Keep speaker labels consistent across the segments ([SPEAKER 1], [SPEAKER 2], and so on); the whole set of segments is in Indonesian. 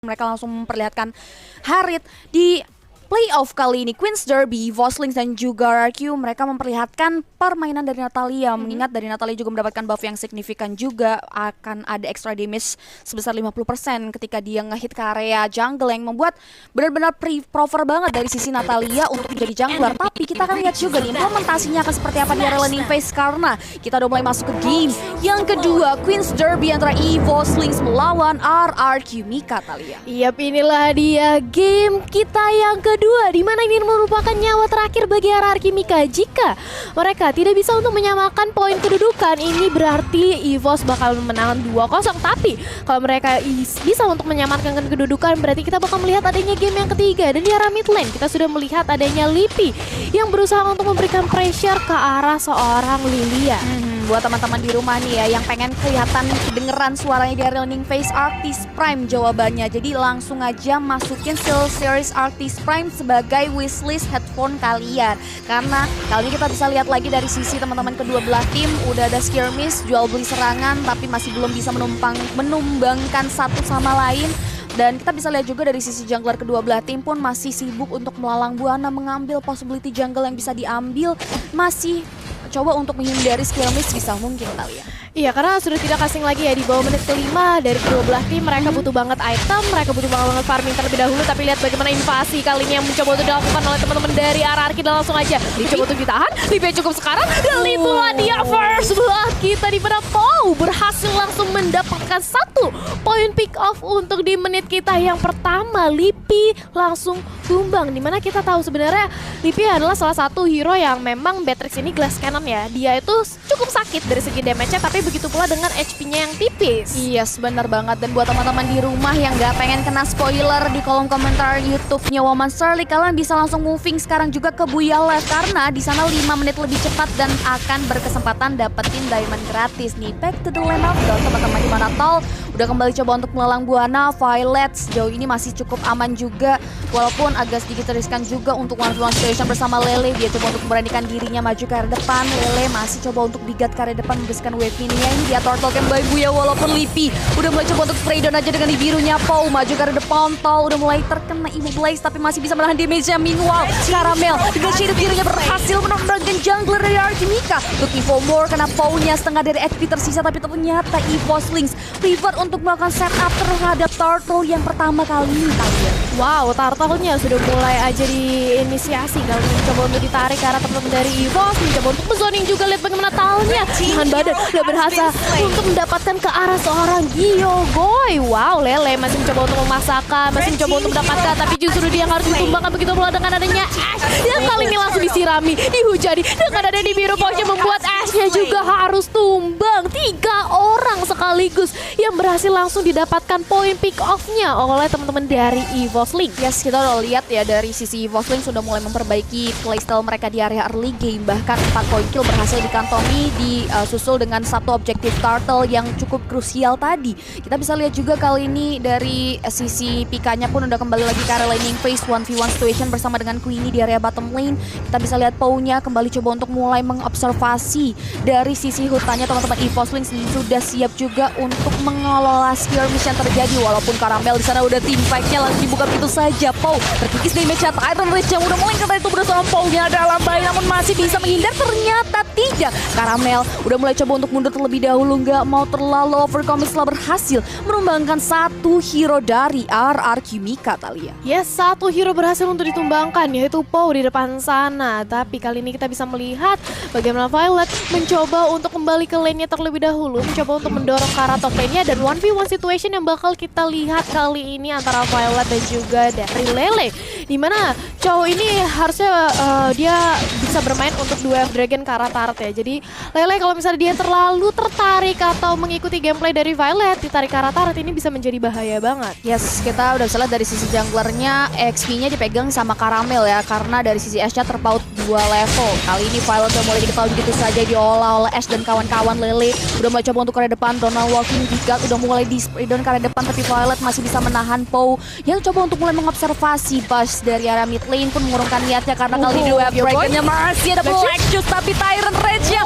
[SPEAKER 1] Mereka langsung memperlihatkan Harit di playoff kali ini. Queen's Derby, Voslings dan juga RRQ mereka memperlihatkan permainan dari Natalia. Mengingat dari Natalia juga mendapatkan buff yang signifikan juga, akan ada extra damage sebesar 50% ketika dia ngehit ke area jungle yang membuat benar-benar prefer banget dari sisi Natalia untuk menjadi jungler. Tapi kita akan lihat juga nih implementasinya akan seperti apa di area laning phase, karena kita udah mulai masuk ke game yang kedua, Queen's Derby antara Voslings melawan RRQ. Mika, Talia.
[SPEAKER 2] Yap, inilah dia game kita yang kedua, di mana ini merupakan nyawa terakhir bagi RRQ Mika. Jika mereka tidak bisa untuk menyamakan poin kedudukan, ini berarti EVOS bakal menang 2-0. Tapi kalau mereka bisa untuk menyamakan kedudukan, berarti kita bakal melihat adanya game yang ketiga. Dan di arah mid lane kita sudah melihat adanya Lipi yang berusaha untuk memberikan pressure ke arah seorang Lilia.
[SPEAKER 1] Buat teman-teman di rumah nih ya yang pengen kelihatan kedengeran suaranya di area laning phase, Arctis Prime jawabannya. Jadi langsung aja masukin Steel Series Arctis Prime sebagai wishlist headphone kalian. Karena kali ini kita bisa lihat lagi dari sisi teman-teman kedua belah tim udah ada skirmish, jual beli serangan, tapi masih belum bisa menumbangkan satu sama lain. Dan kita bisa lihat juga dari sisi jungler kedua belah tim pun masih sibuk untuk melalang buana, mengambil possibility jungle yang bisa diambil, masih coba untuk menghindari skill miss bisa mungkin kali ya.
[SPEAKER 2] Iya, karena sudah tidak asing lagi ya di bawah menit kelima dari kedua belah tim. Mereka butuh banget item, mereka butuh banget farming terlebih dahulu. Tapi lihat bagaimana invasi kali ini yang mencoba untuk dilakukan oleh teman-teman dari RRQ. Dan langsung aja mencoba untuk ditahan. Lipi cukup sekarang, dan itulah dia first blood kita di mana Pau berhasil langsung mendapatkan 1 poin pick off untuk di menit kita yang pertama. Lipi langsung tumbang, dimana kita tahu sebenarnya Lipi adalah salah satu hero yang memang Beatrix ini glass cannon ya. Dia itu cukup sakit dari segi damage-nya, tapi begitu pula dengan HP-nya yang tipis.
[SPEAKER 1] Yes, benar banget. Dan buat teman-teman di rumah yang gak pengen kena spoiler di kolom komentar YouTube-nya Woman Sterling, kalian bisa langsung moving sekarang juga ke Buyala, karena di sana 5 menit lebih cepat dan akan berkesempatan dapetin diamond gratis nih. Back to the land of God, teman-teman, di mana Tol udah kembali coba untuk melelang buana. Violet sejauh ini masih cukup aman juga, walaupun agak sedikit riskan juga untuk one-on-one situation bersama Lele. Dia coba untuk memberanikan dirinya maju ke area depan. Lele masih coba untuk bigat ke area depan, membersihkan wave ini. Ini dia turtle camp by Buya, walaupun Lipi udah mulai coba untuk spray down aja dengan di birunya. Pau maju ke arah depan, Tol udah mulai terkena Evil Blaze tapi masih bisa menahan damage-nya. Meanwhile, Caramel dengan shade birunya berhasil menembakkan jungler dari RRQ Mika. Looking for more karena Pau-nya setengah dari HP tersisa, tapi ternyata Voslings pivot untuk melakukan setup terhadap turtle yang pertama kali ini.
[SPEAKER 2] Wow, turtle-nya sudah mulai aja diinisiasi kali ini, coba untuk ditarik ke arah teman-teman dari EVOS, mencoba untuk zoning juga. Lihat bagaimana Talnya dengan badan udah berhasil untuk mendapatkan ke arah seorang Gyogoy. Wow, Lele masih mencoba untuk memasakkan, masih mencoba untuk mendapatkan, tapi justru dia yang harus ditumbangkan. Begitu pula dengan adanya Ash yang kali ini langsung disirami, dihujani dengan ada di biru. Pouch membuat Ash-nya juga harus tumbang. 3 orang sekaligus yang berhasil langsung didapatkan poin pick off-nya oleh teman-teman dari Voslings.
[SPEAKER 1] Yes, kita udah lihat ya dari sisi Voslings sudah mulai memperbaiki playstyle mereka di area early game. Bahkan 4 poin kill berhasil dikantongi, disusul dengan 1 objektif turtle yang cukup krusial tadi. Kita bisa lihat juga kali ini dari sisi Pikanya pun udah kembali lagi ke area laning phase 1v1 situation bersama dengan Queenie di area bottom lane. Kita bisa lihat Pau-nya kembali coba untuk mulai mengobservasi dari sisi hutannya. Teman-teman Voslings sudah siap juga untuk mengelola skirmish yang terjadi, walaupun Caramel di sana udah team fight-nya langsung dibuka begitu saja. Pau terkikis damage Titan Rage yang udah mulai kata itu bersama Pau-nya dalam bahaya, namun masih bisa menghindar. Ternyata tidak. Caramel udah mulai coba untuk mundur terlebih dahulu, nggak mau terlalu overcommit setelah berhasil menumbangkan 1 hero dari RRQ Mika, Talia.
[SPEAKER 2] Yes, 1 hero berhasil untuk ditumbangkan, yaitu Pau di depan sana. Tapi kali ini kita bisa melihat bagaimana Violet mencoba untuk kembali ke lane-nya terlebih dahulu, mencoba untuk mendorong ke arah top lane-nya, dan 1v1 situation yang bakal kita lihat kali ini antara Violet dan juga dari Lele, dimana cowok ini harusnya dia bisa bermain untuk duel Dragon ke arah turret ya. Jadi Lele kalau misalnya dia terlalu tertarik atau mengikuti gameplay dari Violet ditarik ke arah turret, ini bisa menjadi bahaya banget.
[SPEAKER 1] Yes, kita udah bisa lihat dari sisi junglernya XP-nya dipegang sama Caramel ya, karena dari sisi Ashe-nya terpaut 2 level. Kali ini Violet udah mulai diketahui begitu saja diolah oleh Ash dan kawan-kawan. Lele udah mulai coba untuk ke arah depan. Donald walking Gigat udah mulai di spray down ke arah depan, tapi Violet masih bisa menahan Poe yang coba untuk mulai mengobservasi. Bash dari arah mid lane pun mengurungkan niatnya karena kali ini Wave Dragon-nya masih ada Black Shoes, tapi Tyrant Rage-nya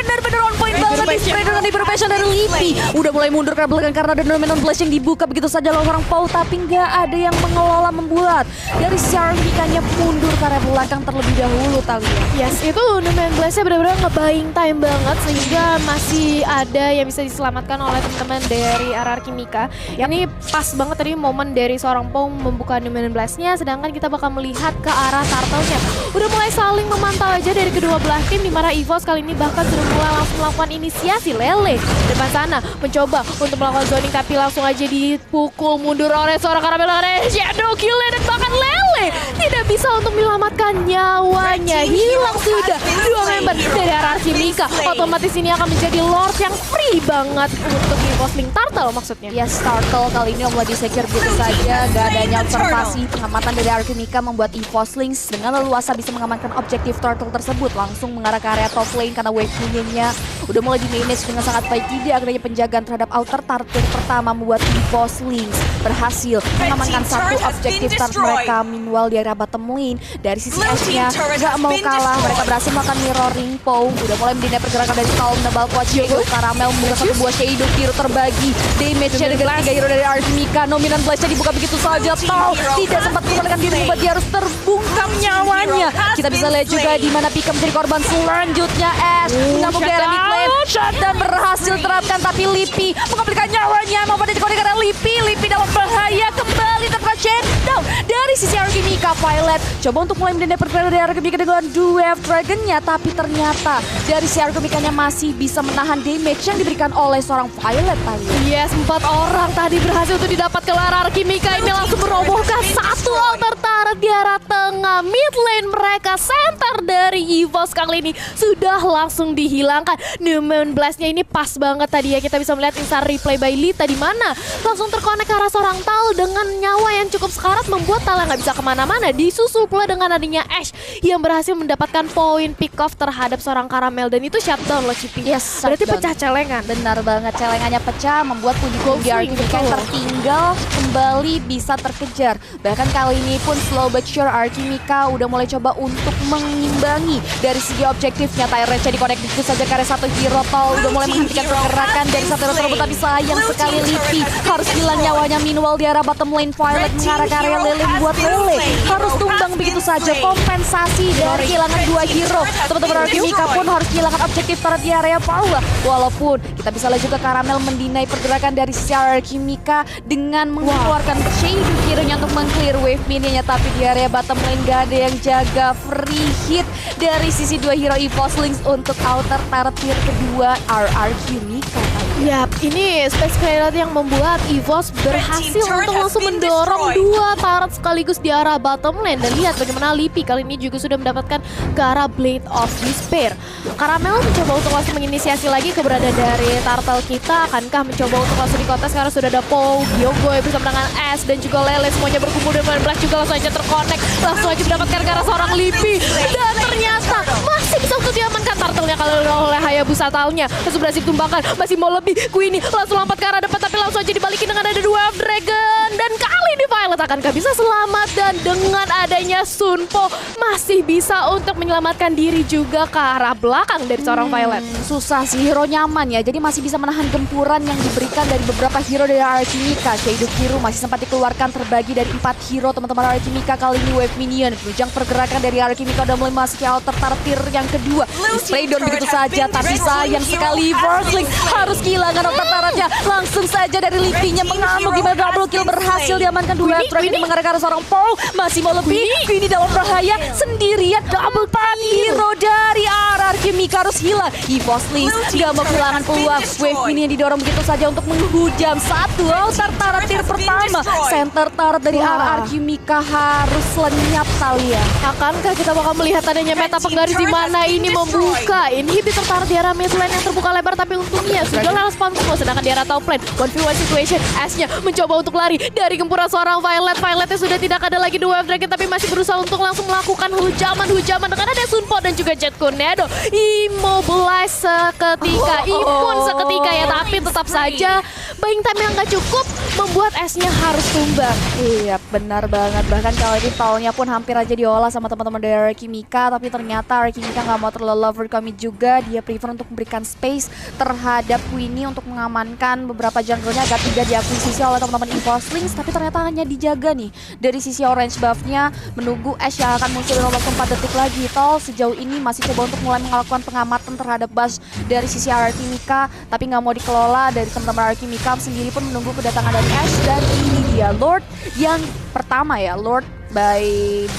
[SPEAKER 1] benar-benar on point banget di spray down dan di dari Lipi. Udah mulai mundur ke belakang karena ada Dominant Blast yang dibuka begitu saja oleh orang Poe, tapi nggak ada yang mengelola, membuat dari Sharmika-nya mundur ke arah belakang terlebih dahulu, Talia.
[SPEAKER 2] Yes, itu Dominant Blast-nya benar-benar nge-buying time banget sehingga masih ada yang bisa diselamatkan oleh teman-teman dari RRQ Mika. Ini pas banget tadi momen dari seorang Poe membuka Dominant Blast-nya, sedangkan kita bakal melihat ke arah Turtle-nya. Udah mulai saling memantau aja dari kedua belah tim, di mana EVOS kali ini bahkan sudah mulai langsung melakukan inisiasi. Lele depan sana mencoba untuk melakukan zoning, tapi langsung aja dipukul mundur oleh seorang Caramel Shadow Kill-nya, dan bahkan Lele tidak bisa untuk menyelamatkan nyawanya. Hilang sudah dua member dari RRQ Mika. Otomatis ini akan menjadi Lord yang free banget untuk EVOS Link Turtle maksudnya.
[SPEAKER 1] Yes, Turtle kali ini mulai disecure begitu saja. Gak adanya observasi pengamatan dari RRQ Mika membuat EVOS Links dengan leluasa bisa mengamankan objektif Turtle tersebut. Langsung mengarah ke area top lane karena wave minion-nya udah mulai di-manage dengan sangat baik. Tidak adanya penjagaan terhadap outer turret pertama membuat EVOS Links berhasil mengamankan satu objektif target mereka. Meanwhile di area bottom lane dari sisi Ash-nya gak mau kalah. Mereka berhasil melakukan mirroring. Poe udah mulai mendinai pergerakan dari Storm, Nebal Quad, Shadow, Caramel membuka satu buah Shadow, Hero terbagi. Damage-nya dengan 3 hero dari RRQ Mika. Dominant Blast-nya dibuka begitu saja. Tau tidak sempat menggunakan diri, membuat dia harus terbungkam nyawanya. Kita bisa lihat juga di mana Pika menjadi korban selanjutnya. Ash mengamuk ke area mid lane. Shutdown berhasil terapkan, tapi Lipi mengambilkan nyawanya. Mau pada dikonek karena Lipi dalam bahaya. Kembali terkena shutdown dari sisi RRQ Mika. Violet coba untuk mulai mendendam pergerakan dari RRQ Mika dengan Wave Dragon-nya, tapi ternyata dari si RRQ Mika-nya masih bisa menahan damage yang diberikan oleh seorang Violet tadi.
[SPEAKER 2] Yes, 4 orang tadi berhasil untuk didapat ke RRQ Mika. Ini langsung merobohkan satu outer turret di arah tengah mid lane mereka. Center dari EVOS kali ini sudah langsung dihilangkan. Dominant Blast-nya ini pas banget tadi ya. Kita bisa melihat instant replay by Lita di mana langsung terkonek ke arah seorang Tal dengan nyawa yang cukup sekarat, membuat Tal nggak bisa kemana-mana. Disusul pula dengan adanya Ash yang berhasil mendapatkan poin pick off terhadap seorang Caramel, dan itu shutdown loh Cipi.
[SPEAKER 1] Yes,
[SPEAKER 2] berarti
[SPEAKER 1] shutdown.
[SPEAKER 2] pecah celengan.
[SPEAKER 1] Benar banget, celengannya pecah membuat pundi-pundi RRQ Mika yang tertinggal kembali bisa terkejar. Bahkan kali ini pun slow but sure RRQ Mika udah mulai coba untuk mengimbangi dari segi objektifnya. Tyrant di connect itu saja karena satu hero. Tol udah mulai menghentikan pergerakan dari satu hero tersebut, tapi sayang sekali Lipi harus hilang nyawanya. Meanwhile di arah bottom lane Violet mengarah ke area Lele, membuat Lele harus tumbang begitu saja. Kompensasi dari kehilangan 2 hero. Teman-teman RRQ Mika pun harus kehilangan objektif turret di area Paula. Walaupun kita bisa lihat juga Caramel mendinai pergerakan dari sisi RRQ Mika dengan mengeluarkan Shadow Hero-nya untuk meng-clear wave mininya, tapi di area bottom lane gak ada yang jaga. Free hit dari sisi 2 hero EVOS Links untuk outer turret tier kedua RRQ Mika.
[SPEAKER 2] Yap, ini Space Pilot yang membuat EVOS berhasil untuk langsung mendorong 2 turret sekaligus di arah bottom lane. Dan lihat bagaimana Lipi kali ini juga sudah mendapatkan ke arah Blade of Despair. Caramel mencoba untuk langsung menginisiasi lagi keberadaan dari Turtle kita. Akankah mencoba untuk langsung dikontes karena sudah ada Poe, Gyogoy bersama dengan Ash dan juga Lele, semuanya berkumpul dengan Black juga langsung aja terkonek. Langsung aja mendapatkan ke arah seorang Lipi. Dan ternyata masih bisa untuk diamankan Turtle-nya kalau oleh Hayabusa Talnya. Langsung berhasil tumbangkan, masih mau lebih. Queenie langsung lompat ke arah depan, tapi langsung aja dibalikin dengan ada Wave Dragon. Dan kali ini Violet akankah bisa selamat, dan dengan adanya Sunpo masih bisa untuk menyelamatkan diri juga ke arah belakang dari seorang Violet.
[SPEAKER 1] Susah sih, hero nyaman ya, jadi masih bisa menahan gempuran yang diberikan dari beberapa hero dari RRQ Mika. Shadow Hero masih sempat dikeluarkan terbagi dari 4 hero teman-teman RRQ Mika. Kali ini wave minion penunjang pergerakan dari RRQ Mika udah mulai masuk ke outer tier yang kedua. Spray down begitu saja, tapi sayang sekali Vorkling harus kehilangan outer turretnya. Langsung saja dari Lipinya mengamuk, gimana double kill berhasil diamankan. Dua track ini mengarah ke arah seorang Paul, masih mau lebih. Ini dalam bahaya sendirian, double hero dari RRQ Mika harus hilang. EVOS Links gak mau kehilangan peluang. Wave ini yang didorong begitu saja untuk menghujam satu outer turret tier pertama. Center turret dari RRQ Mika harus lenyap, Talia.
[SPEAKER 2] Akankah kita bakal melihat adanya meta penggaris di mana ini membuka inhibitor turret di arah mid lane yang terbuka lebar, tapi untungnya sudah langsung spam semua. Sedangkan di arah top lane, confuse situation, Ash-nya mencoba untuk lari dari gempuran seorang Violet. Violetnya sudah tidak ada lagi The Wave Dragon, tapi masih berusaha untuk langsung melakukan hujaman dengan ada Sunpo dan juga Jet Tornado. Immobilize seketika, imun seketika ya, tapi tetap saja buying time yang gak cukup membuat S-nya harus tumbang.
[SPEAKER 1] Iya benar banget, bahkan kalau ini tolnya pun hampir aja diolah sama teman-teman dari Kimika, tapi ternyata Kimika nggak mau terlalu lover commit juga. Dia prefer untuk memberikan space terhadap Queenie untuk mengamankan beberapa jungle-nya agar tidak diakuisisi oleh teman-teman EVOS Lynx, tapi ternyata hanya dijaga nih dari sisi orange buff-nya, menunggu Ash yang akan muncul dalam waktu 4 detik lagi. Tol sejauh ini masih coba untuk mulai melakukan pengamatan terhadap Bash dari sisi RR Kimika, tapi nggak mau dikelola dari teman-teman RR Kimika sendiri pun menunggu kedatangan dari Ash. Dan ini dia Lord yang pertama ya, Lord by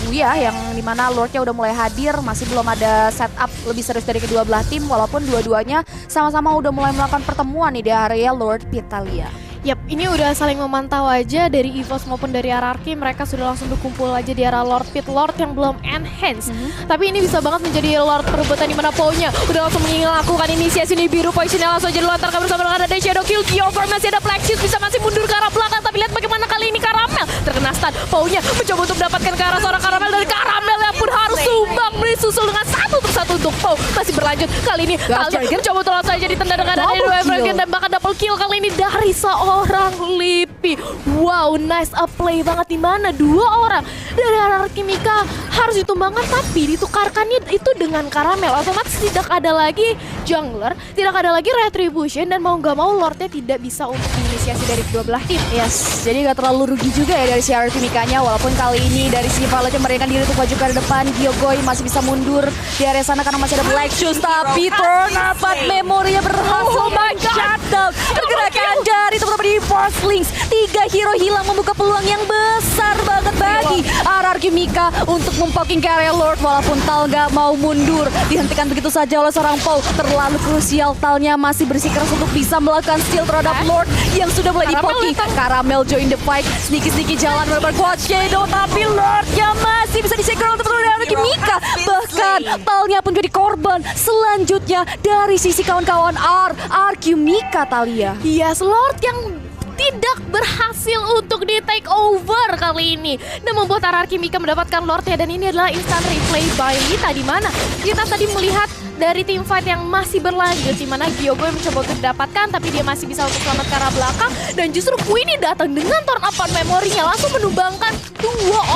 [SPEAKER 1] Buya, yang dimana Lordnya udah mulai hadir. Masih belum ada setup lebih serius dari kedua belah tim, walaupun dua-duanya sama-sama udah mulai melakukan pertemuan nih di area Lord Pitalia.
[SPEAKER 2] Yap, ini udah saling memantau aja dari EVOS maupun dari RRQ. Mereka sudah langsung berkumpul aja di arah Lord Pit, Lord yang belum enhance. Tapi ini bisa banget menjadi Lord perebutan di mana Pau-nya udah langsung melakukan inisiasi nih. Biru positionnya langsung aja dilontarkan bersama dengan ada Shadow Kill. Kyogre masih ada Plexus, bisa masih mundur ke arah belakang. Tapi lihat bagaimana kali ini Karamel terkena stun. Pau-nya mencoba untuk mendapatkan ke arah seorang Karamel, dari Karamel yang pun harus tumbang disusul dengan satu persatu untuk Pau. Masih berlanjut kali ini Talia mencoba untuk langsung aja ditendang dengan ada Wave Dragon dan bahkan double kill kali ini dari seorang Lipi. Wow, nice play banget, di mana dua orang dari RR Kimika harus ditumbangkan, tapi ditukarkannya itu dengan Karamel. Otomatis tidak ada lagi jungler, tidak ada lagi retribution, dan mau nggak mau Lordnya tidak bisa untuk inisiasi dari kedua belah tim.
[SPEAKER 1] Yes, jadi nggak terlalu rugi juga ya dari si RR Kimikanya, walaupun kali ini dari si Violetnya memberikan diri untuk maju ke depan. Gyogoi masih bisa mundur di area sana karena masih ada Black Shoes, tapi turn apa memorinya berhasil shutdown. Pergerakan dari teman-teman di Force Lynx, 3 hero hilang membuka peluang yang besar banget bagi RR Kimika untuk mempoking ke area Lord, walaupun Tal nggak mau mundur. Dihentikan begitu saja oleh seorang Pau. Terlalu krusial, Talnya masih bersikeras untuk bisa melakukan steal terhadap Lord yang sudah mulai dipoki. Karamel join the fight, sneaky jalan benar-benar kuat Shadow, tapi Lordnya masih bisa di-secure untuk RR Kimika. Bahkan Talnya pun jadi korban selanjutnya dari sisi kawan-kawan RR Kimika, Talia.
[SPEAKER 2] Yes, Lord yang tidak berhasil untuk di take over kali ini dan membuat RR Kimika mendapatkan Lordnya, dan ini adalah instant replay by Lita, di mana kita tadi melihat dari tim fight yang masih berlanjut, di mana Gyogoi mencoba untuk didapatkan tapi dia masih bisa untuk selamat ke arah belakang, dan justru Queenie datang dengan turn up memorinya langsung menumbangkan 2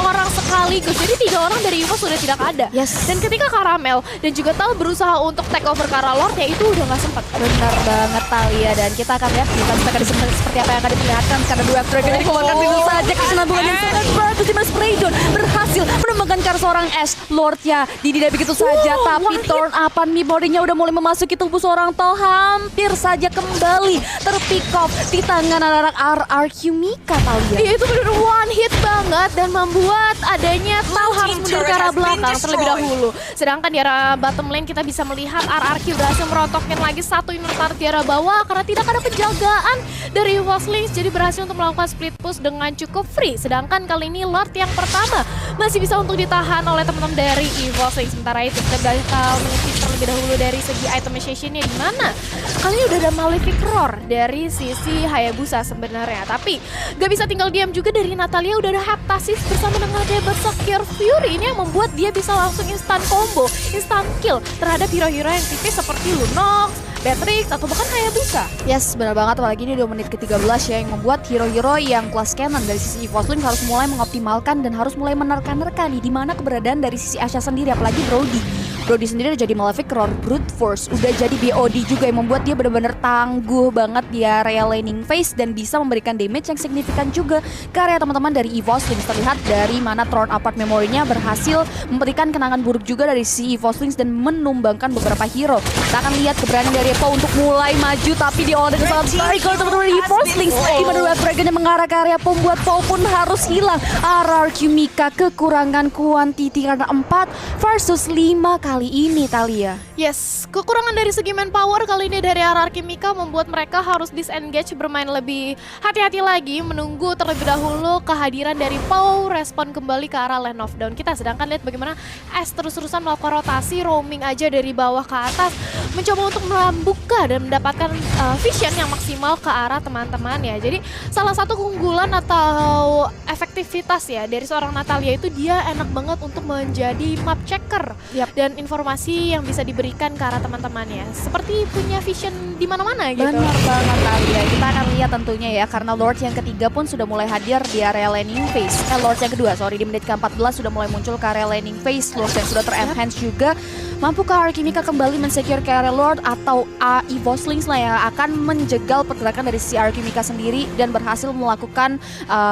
[SPEAKER 2] orang sekaligus. Jadi 3 orang dari EVOS sudah tidak ada.
[SPEAKER 1] Yes.
[SPEAKER 2] Dan ketika Karamel dan juga Tal berusaha untuk take over ke arah Lordnya, itu udah nggak sempat.
[SPEAKER 1] Benar banget Talia, dan kita akan lihat seperti apa yang akan diperlihatkan karena dua Dragon yang dikeluarkan begitu saja. Kesenambungan yang sangat bagus di Mas Spraydon berhasil menumbangkan ke arah seorang Ash. Lordnya dididak begitu saja, tapi turn upan memorinya udah mulai memasuki tubuh seorang Tol, hampir saja kembali terpick off di tangan anak-anak RR Kimika, Talia.
[SPEAKER 2] Iya, itu benar one hit banget dan membuat adanya Tal harus mundur ke arah belakang terlebih dahulu. Sedangkan di arah bottom lane kita bisa melihat RRQ berhasil merotokkan lagi satu unit turret di arah bawah karena tidak ada penjagaan dari EVOS Lynx, jadi berhasil untuk melakukan split push dengan cukup free. Sedangkan kali ini Lord yang pertama masih bisa untuk ditahan oleh teman-teman dari EVOS Lynx. Sementara itu kita bakal mengikuti terlebih dahulu dari segi itemization-nya, di mana kali ini udah ada Malefic Roar dari sisi Hayabusa sebenarnya, tapi gak bisa tinggal diam juga dari Natalia. Udah ada Heptasis bersama dengan dia Berserker Fury, ini yang membuat dia bisa langsung instant combo, instant kill terhadap hero-hero yang tipis seperti Lunox, Beatrix, atau bahkan Hayabusa.
[SPEAKER 1] Yes, benar banget, apalagi ini 2 menit ke-13 ya, yang membuat hero-hero yang kelas canon dari sisi EVOS Lynx harus mulai mengoptimalkan dan harus mulai menerka-nerka nih di mana keberadaan dari sisi Asha sendiri, apalagi Brody sendiri udah jadi Malefic Roar, Brute Force, udah jadi BOD juga yang membuat dia benar-benar tangguh banget di area laning phase dan bisa memberikan damage yang signifikan juga ke area teman-teman dari EVOS Lynx. Terlihat dari mana Thrown Apart memorinya berhasil memberikan kenangan buruk juga dari si EVOS Lynx dan menumbangkan beberapa hero. Kita akan lihat keberanian dari Pau untuk mulai maju, tapi diolah dengan sangat baik oleh teman-teman dari EVOS Lynx. Di mana Wave Dragon yang mengarah ke area Pau membuat Pau pun harus hilang. RR Kimika kekurangan quantity karena 4 versus 5 kali ini, Talia.
[SPEAKER 2] Yes, kekurangan dari segi manpower kali ini dari RR Kimika membuat mereka harus disengage, bermain lebih hati-hati lagi, menunggu terlebih dahulu kehadiran dari Pau respon kembali ke arah Land of Dawn. Kita sedangkan lihat bagaimana S terus-terusan melakukan rotasi, roaming aja dari bawah ke atas, mencoba untuk membuka dan mendapatkan vision yang maksimal ke arah teman-teman ya. Jadi salah satu keunggulan atau efek efektivitas ya dari seorang Natalia itu dia enak banget untuk menjadi map checker dan informasi yang bisa diberikan ke arah teman-temannya. Seperti punya vision di mana-mana gitu.
[SPEAKER 1] Benar banget Talia. Kita akan lihat tentunya ya karena Lord yang ketiga pun sudah mulai hadir di area laning phase. Lord yang kedua sorry di menit ke-14 sudah mulai muncul ke area laning phase. Lord yang sudah ter-enhance juga. Mampukah Arkimika kembali mensecure ke area Lord atau Evo Slings lah yang akan menjegal pergerakan dari si Arkimika sendiri dan berhasil melakukan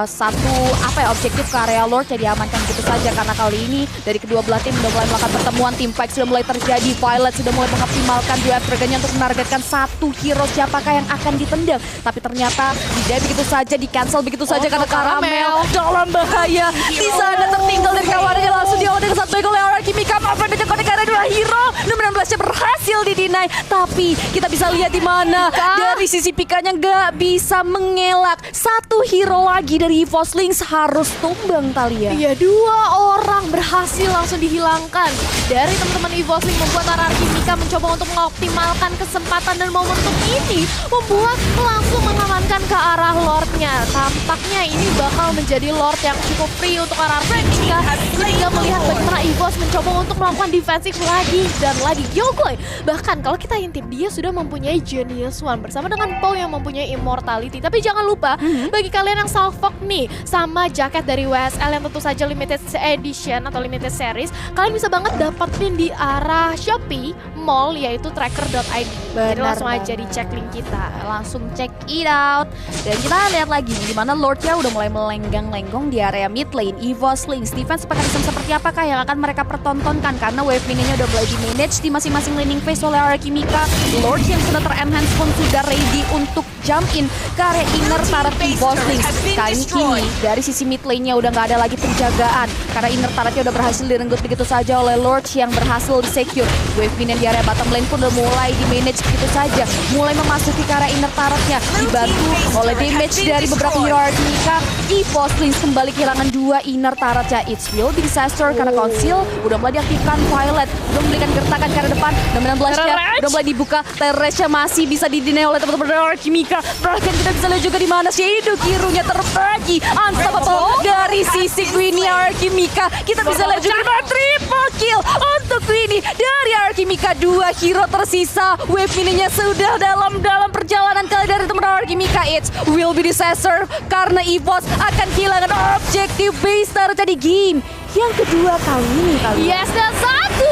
[SPEAKER 1] satu objektif ke area Lord yang diamankan gitu saja karena kali ini dari kedua belah tim sudah mulai melakukan pertemuan, tim fight sudah mulai terjadi, Violet sudah mulai mengoptimalkan duet triggernya untuk menargetkan satu hero siapakah yang akan ditendang, tapi ternyata tidak begitu saja di cancel begitu saja karena Karamel dalam bahaya. Di sana tertinggal dari kawannya langsung diawal dengan satu oleh Arkimika, maafkan dan jaga karena dua hero. 16-nya berhasil didinai, tapi kita bisa lihat di mana dari sisi Pikanya nggak bisa mengelak. Satu hero lagi dari Evo Slings harus tumbang Talia.
[SPEAKER 2] Iya, 2 orang berhasil langsung dihilangkan dari teman-teman Evo Slings, membuat Arkimika mencoba untuk mengoptimalkan kesempatan dan momentum ini, membuat langsung mengamankan ke arah Lordnya. Tampaknya ini bakal menjadi Lord yang cukup free untuk Arkimika sehingga melihat bagaimana Evos mencoba untuk melakukan defensif lagi dan lagi. Yogoi, bahkan kalau kita intip dia sudah mempunyai Genius One bersama dengan Poe yang mempunyai Immortality. Tapi jangan lupa bagi kalian yang salfok nih sama jaket dari WSL yang tentu saja limited edition atau limited series, kalian bisa banget dapetin di arah Shopee Mall yaitu tracker.id. Jadi langsung aja dicek link kita,
[SPEAKER 1] langsung check it out. Dan kita lihat lagi di mana Lordnya udah mulai melenggang-lenggong di area mid lane. Evo Slings defense mechanism seperti apakah yang akan mereka pertontonkan karena wave mininya udah mulai di manage di masing-masing laning phase oleh Arkimika. Lord yang sudah ter-enhance pun sudah ready untuk jump in ke area inner turret Evo Slings. Kali ini dari sisi mid lane-nya udah nggak ada lagi penjagaan karena inner turretnya udah berhasil direnggut begitu saja oleh Lord yang berhasil di-secure. Wave minion di area bottom lane pun udah mulai di-manage begitu saja, mulai memasuki ke arah inner turretnya dibantu oleh damage dari beberapa hero Arkimika. Evo Slings kembali kehilangan 2 inner turretnya. It's will be disaster karena Conceal udah mulai diaktifkan, Violet udah memberikan gertakan ke arah depan, dan 16-nya udah mulai dibuka. Terresnya masih bisa didinai oleh teman-teman Arkimika. Bahkan kita bisa lihat juga di mana Shadow Kirunya terbagi unstoppable dari sisi Queenie Arkimika. Kita bisa lihat juga di mana triple kill untuk Queenie dari Arkimika. 2 hero tersisa, wave mininya sudah dalam perjalanan kali dari teman Arkimika. It's will be disaster karena Evos akan kehilangan objektif base terjadi game yang kedua kali ini.
[SPEAKER 2] Yes, dan satu